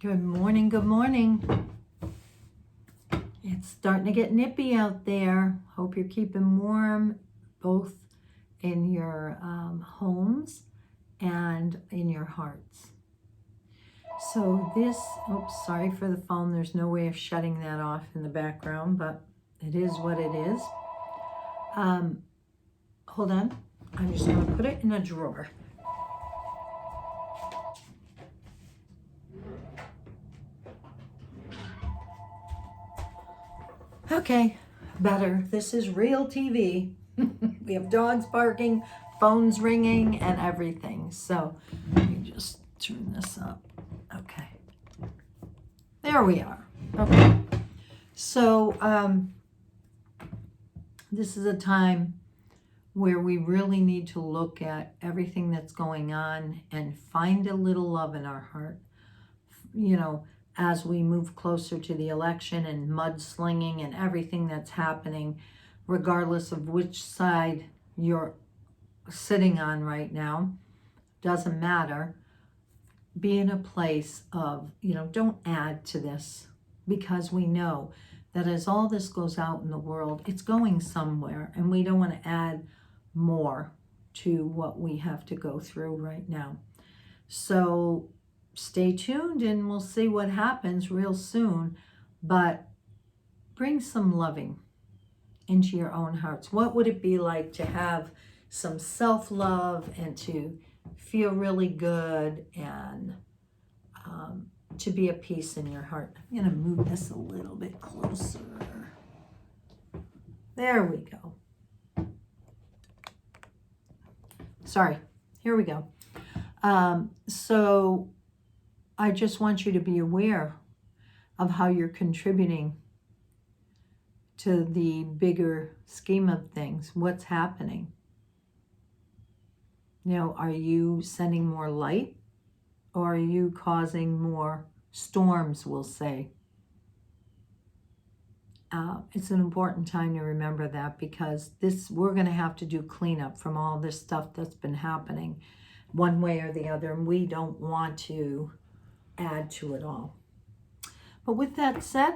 Good morning, good morning. It's starting to get nippy out there. Hope you're keeping warm, both in your homes and in your hearts. So this, oops, sorry for the phone. There's no way of shutting that off in the background, but it is what it is. Hold on. I'm just going to put it in a drawer. Okay, better. This is real TV. We have dogs barking, phones ringing, and everything. So let me just turn this up. Okay. There we are. Okay. So this is a time where we really need to look at everything that's going on and find a little love in our heart. You know, as we move closer to the election and mudslinging and everything that's happening, regardless of which side you're sitting on right now, doesn't matter. Be in a place of, don't add to this, because we know that as all this goes out in the world, it's going somewhere, and we don't want to add more to what we have to go through right now. So stay tuned and we'll see what happens real soon, but bring some loving into your own hearts. What would it be like to have some self-love and to feel really good and to be at peace in your heart? I'm going to move this a little bit closer. There we go. Sorry, here we go. So I just want you to be aware of how you're contributing to the bigger scheme of things. What's happening? Are you sending more light, or are you causing more storms, we'll say? It's an important time to remember that, because we're going to have to do cleanup from all this stuff that's been happening one way or the other, and we don't want to add to it all. But with that said,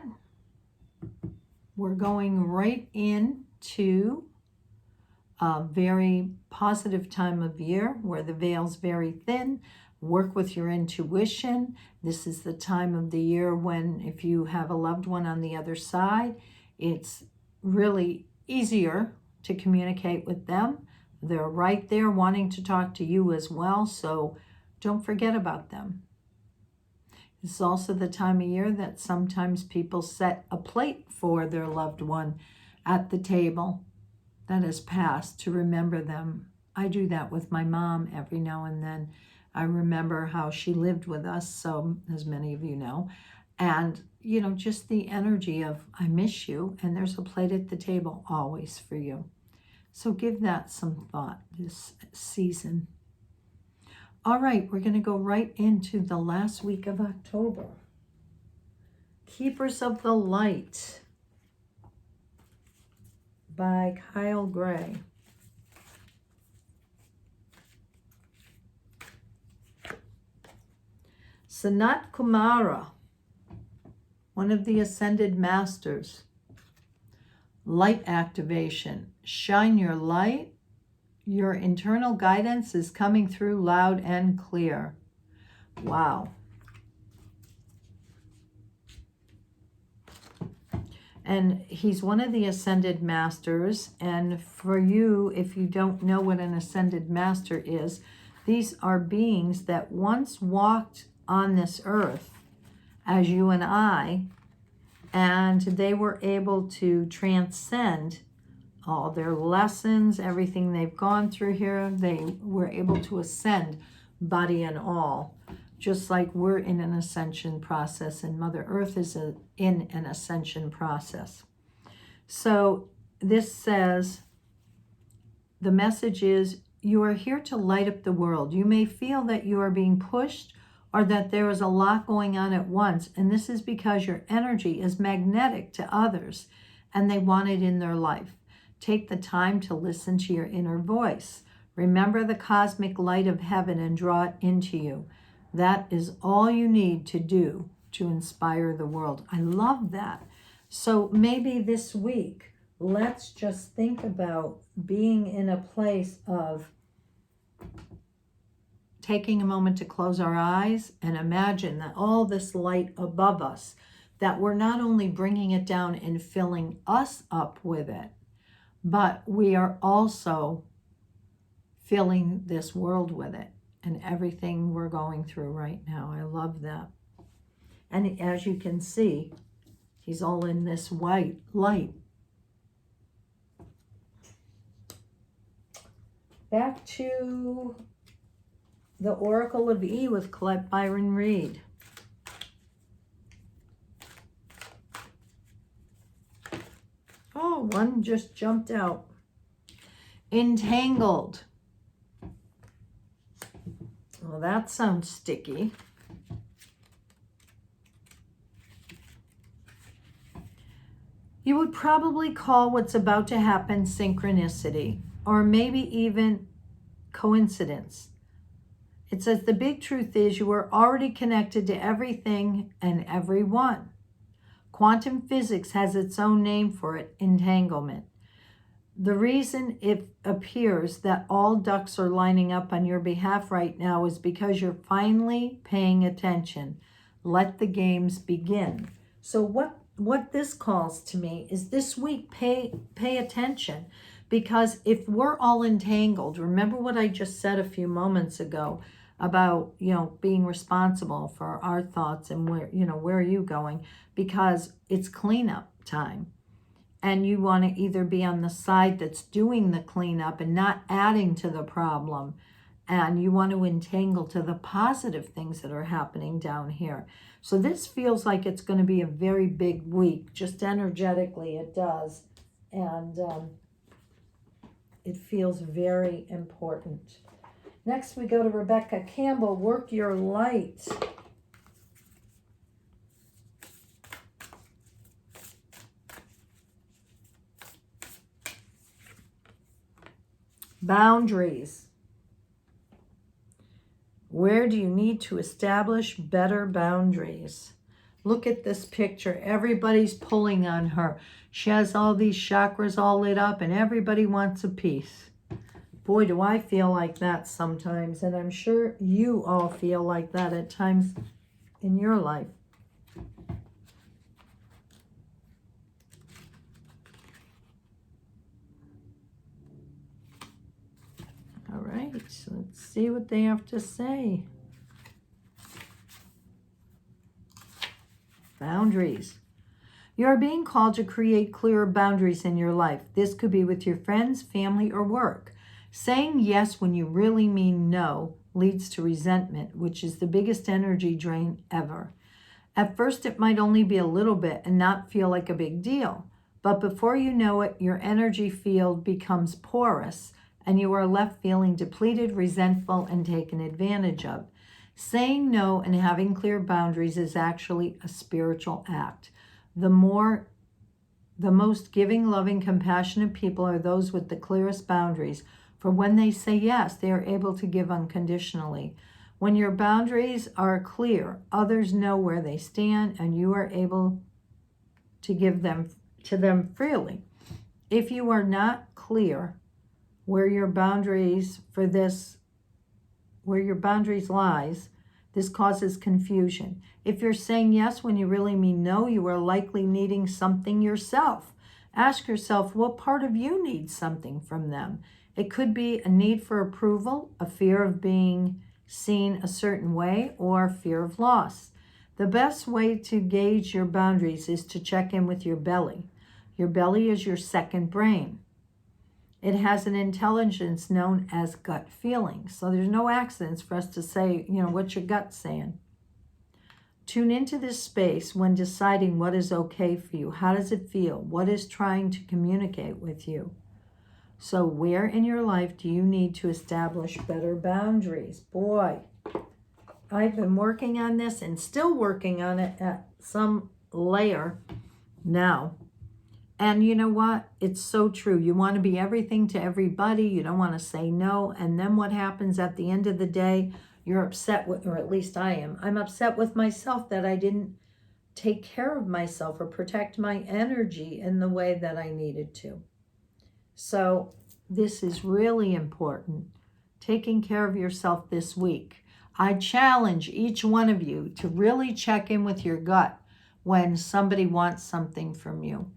we're going right into a very positive time of year where the veil's very thin. Work with your intuition. This is the time of the year when, if you have a loved one on the other side, it's really easier to communicate with them. They're right there wanting to talk to you as well, so don't forget about them. It's also the time of year that sometimes people set a plate for their loved one at the table that has passed to remember them. I do that with my mom every now and then. I remember how she lived with us, so as many of you know, and just the energy of I miss you, and there's a plate at the table always for you. So give that some thought this season. All right, we're going to go right into the last week of October. Keepers of the Light by Kyle Gray. Sanat Kumara, one of the Ascended Masters. Light activation. Shine your light. Your internal guidance is coming through loud and clear. Wow. And he's one of the Ascended Masters. And for you, if you don't know what an Ascended Master is, these are beings that once walked on this earth as you and I, and they were able to transcend all their lessons, everything they've gone through here. They were able to ascend, body and all, just like we're in an ascension process, and Mother Earth is in an ascension process. So this says, the message is, you are here to light up the world. You may feel that you are being pushed, or that there is a lot going on at once, and this is because your energy is magnetic to others, and they want it in their life. Take the time to listen to your inner voice. Remember the cosmic light of heaven and draw it into you. That is all you need to do to inspire the world. I love that. So maybe this week, let's just think about being in a place of taking a moment to close our eyes and imagine that all this light above us, that we're not only bringing it down and filling us up with it, but we are also filling this world with it and everything we're going through right now. I love that. And as you can see, he's all in this white light. Back to the Oracle of E with Colette Byron Reed. Oh, one just jumped out. Entangled. Well, that sounds sticky. You would probably call what's about to happen synchronicity, or maybe even coincidence. It says the big truth is you are already connected to everything and everyone. Quantum physics has its own name for it, entanglement. The reason it appears that all ducks are lining up on your behalf right now is because you're finally paying attention. Let the games begin. So what this calls to me is this week, pay attention. Because if we're all entangled, remember what I just said a few moments ago about, being responsible for our thoughts and where are you going? Because it's cleanup time. And you want to either be on the side that's doing the cleanup and not adding to the problem. And you want to entangle to the positive things that are happening down here. So this feels like it's going to be a very big week. Just energetically it does. And it feels very important. Next, we go to Rebecca Campbell, Work Your Light. Boundaries. Where do you need to establish better boundaries? Look at this picture. Everybody's pulling on her. She has all these chakras all lit up and everybody wants a piece. Boy, do I feel like that sometimes. And I'm sure you all feel like that at times in your life. All right, so let's see what they have to say. Boundaries. You are being called to create clearer boundaries in your life. This could be with your friends, family, or work. Saying yes when you really mean no leads to resentment, which is the biggest energy drain ever. At first, it might only be a little bit and not feel like a big deal. But before you know it, your energy field becomes porous and you are left feeling depleted, resentful, and taken advantage of. Saying no and having clear boundaries is actually a spiritual act. The most giving, loving, compassionate people are those with the clearest boundaries. For when they say yes, they are able to give unconditionally. When your boundaries are clear, others know where they stand and you are able to give them to them freely. If you are not clear where your boundaries lies, this causes confusion. If you're saying yes when you really mean no, you are likely needing something yourself. Ask yourself, what part of you needs something from them? It could be a need for approval, a fear of being seen a certain way, or fear of loss. The best way to gauge your boundaries is to check in with your belly. Your belly is your second brain. It has an intelligence known as gut feeling. So there's no accidents for us to say, what's your gut saying? Tune into this space when deciding what is okay for you. How does it feel? What is trying to communicate with you? So where in your life do you need to establish better boundaries? Boy, I've been working on this and still working on it at some layer now. And you know what? It's so true. You want to be everything to everybody. You don't want to say no. And then what happens at the end of the day? You're upset with, or at least I am. I'm upset with myself that I didn't take care of myself or protect my energy in the way that I needed to. So this is really important. Taking care of yourself this week. I challenge each one of you to really check in with your gut when somebody wants something from you.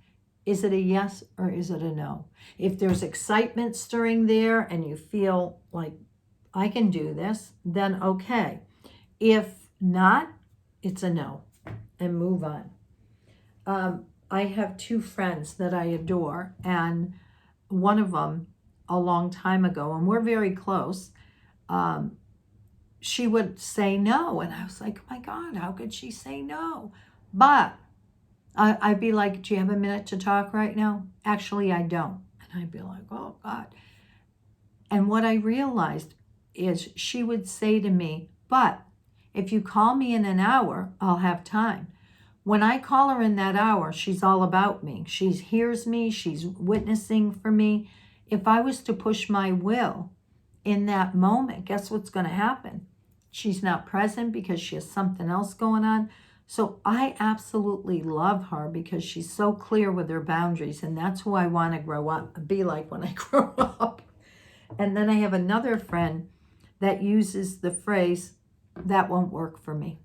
Is it a yes or is it a no? If there's excitement stirring there and you feel like, I can do this, then okay. If not, it's a no, and move on. I have two friends that I adore, and one of them a long time ago, and we're very close, she would say no, and I was like, oh my God, how could she say no? But I'd be like, do you have a minute to talk right now? Actually, I don't. And I'd be like, oh God. And what I realized is she would say to me, but if you call me in an hour, I'll have time. When I call her in that hour, she's all about me. She hears me. She's witnessing for me. If I was to push my will in that moment, guess what's going to happen? She's not present because she has something else going on. So I absolutely love her because she's so clear with her boundaries. And that's who I want to grow up, be like when I grow up. And then I have another friend that uses the phrase, that won't work for me.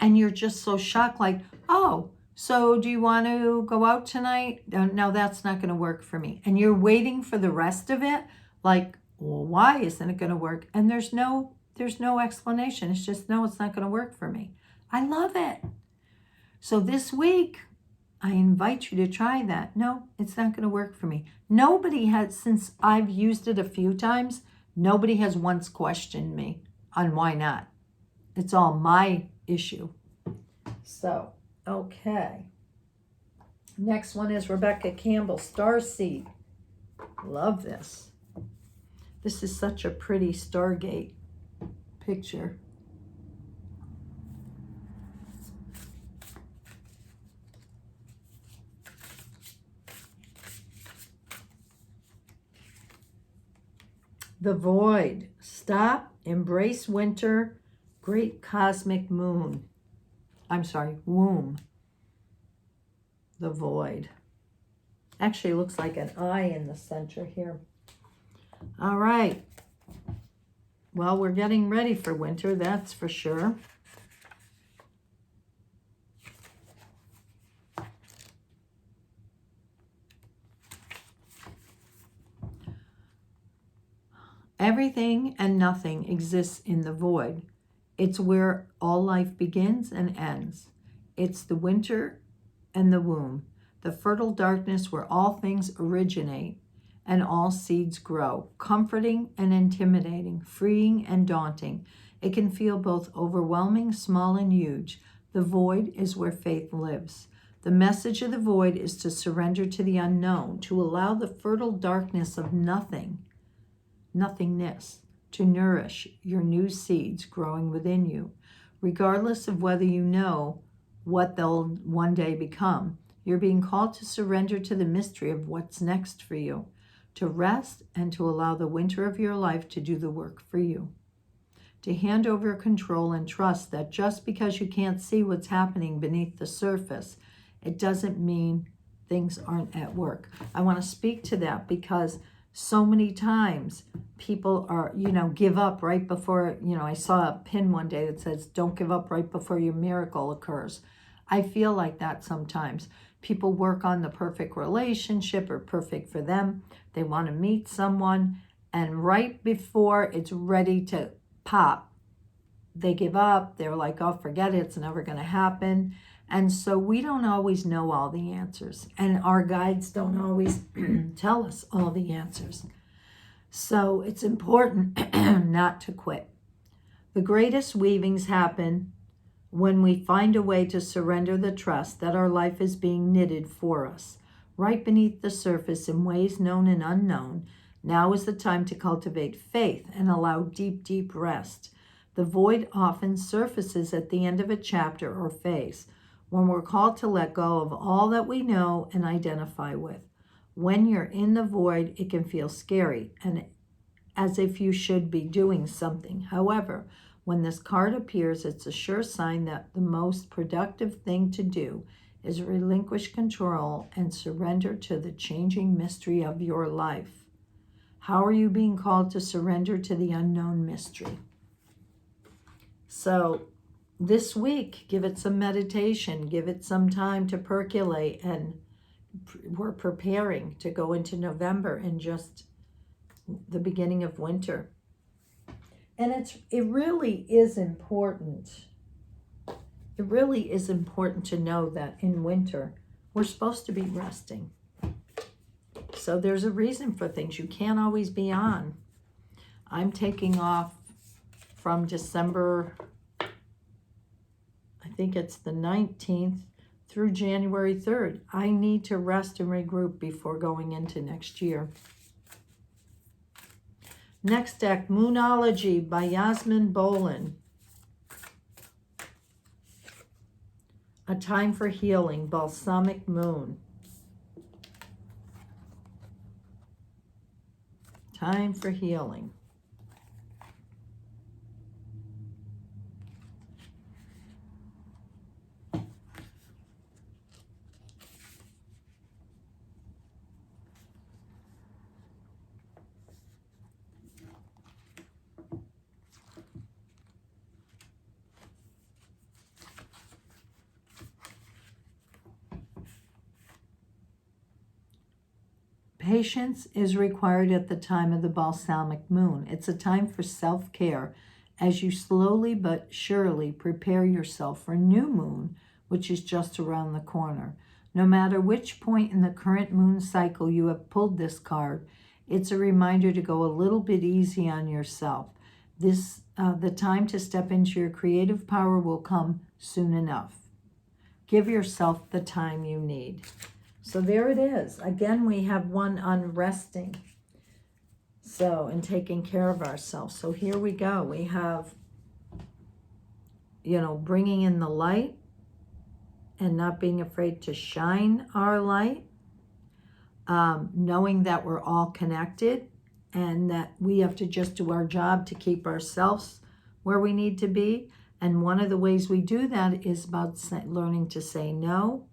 And you're just so shocked, like, oh, so do you want to go out tonight? No, that's not going to work for me. And you're waiting for the rest of it, like, well, why isn't it going to work? And there's no explanation. It's just, no, it's not going to work for me. I love it. So this week, I invite you to try that. No, it's not going to work for me. Nobody has, since I've used it a few times, nobody has once questioned me on why not. It's all my issue. So, okay. Next one is Rebecca Campbell, Starseed. Love this. This is such a pretty Stargate picture. The void. Stop, embrace winter, great cosmic moon. I'm sorry, womb. The void. Actually looks like an eye in the center here. All right. Well, we're getting ready for winter, that's for sure. Everything and nothing exists in the void. It's where all life begins and ends. It's the winter and the womb, the fertile darkness where all things originate and all seeds grow, comforting and intimidating, freeing and daunting. It can feel both overwhelming, small, and huge. The void is where faith lives. The message of the void is to surrender to the unknown, to allow the fertile darkness of nothingness, to nourish your new seeds growing within you. Regardless of whether you know what they'll one day become, you're being called to surrender to the mystery of what's next for you, to rest and to allow the winter of your life to do the work for you, to hand over control and trust that just because you can't see what's happening beneath the surface, it doesn't mean things aren't at work. I want to speak to that because so many times people are, give up right before, I saw a pin one day that says, don't give up right before your miracle occurs. I feel like that sometimes. People work on the perfect relationship or perfect for them. They want to meet someone, and right before it's ready to pop, they give up. They're like, oh, forget it. It's never going to happen. And so we don't always know all the answers, and our guides don't always tell us all the answers. So it's important not to quit. The greatest weavings happen when we find a way to surrender the trust that our life is being knitted for us. Right beneath the surface in ways known and unknown, now is the time to cultivate faith and allow deep, deep rest. The void often surfaces at the end of a chapter or phase, when we're called to let go of all that we know and identify with. When you're in the void, it can feel scary and as if you should be doing something. However, When this card appears, it's a sure sign that the most productive thing to do is relinquish control and surrender to the changing mystery of your life. How are you being called to surrender to the unknown mystery? So this week, give it some meditation, give it some time to percolate, and we're preparing to go into November and just the beginning of winter. And it really is important. It really is important to know that in winter, we're supposed to be resting. So there's a reason for things. You can't always be on. I'm taking off from December, I think it's the 19th, through January 3rd. I need to rest and regroup before going into next year. Next deck, Moonology by Yasmin Bolin. A Time for Healing, Balsamic Moon. Time for healing. Patience is required at the time of the balsamic moon. It's a time for self-care as you slowly but surely prepare yourself for new moon, which is just around the corner. No matter which point in the current moon cycle you have pulled this card, it's a reminder to go a little bit easy on yourself. The time to step into your creative power will come soon enough. Give yourself the time you need. So there it is. Again, we have one on resting. So, and taking care of ourselves. So here we go. We have, bringing in the light and not being afraid to shine our light. Knowing that we're all connected and that we have to just do our job to keep ourselves where we need to be. And one of the ways we do that is about learning to say no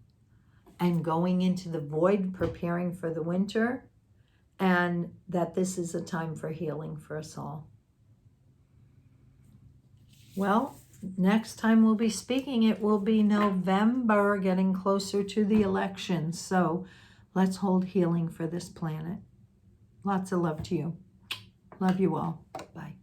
and going into the void, preparing for the winter, and that this is a time for healing for us all. Well, next time we'll be speaking, it will be November, getting closer to the election. So let's hold healing for this planet. Lots of love to you. Love you all. Bye.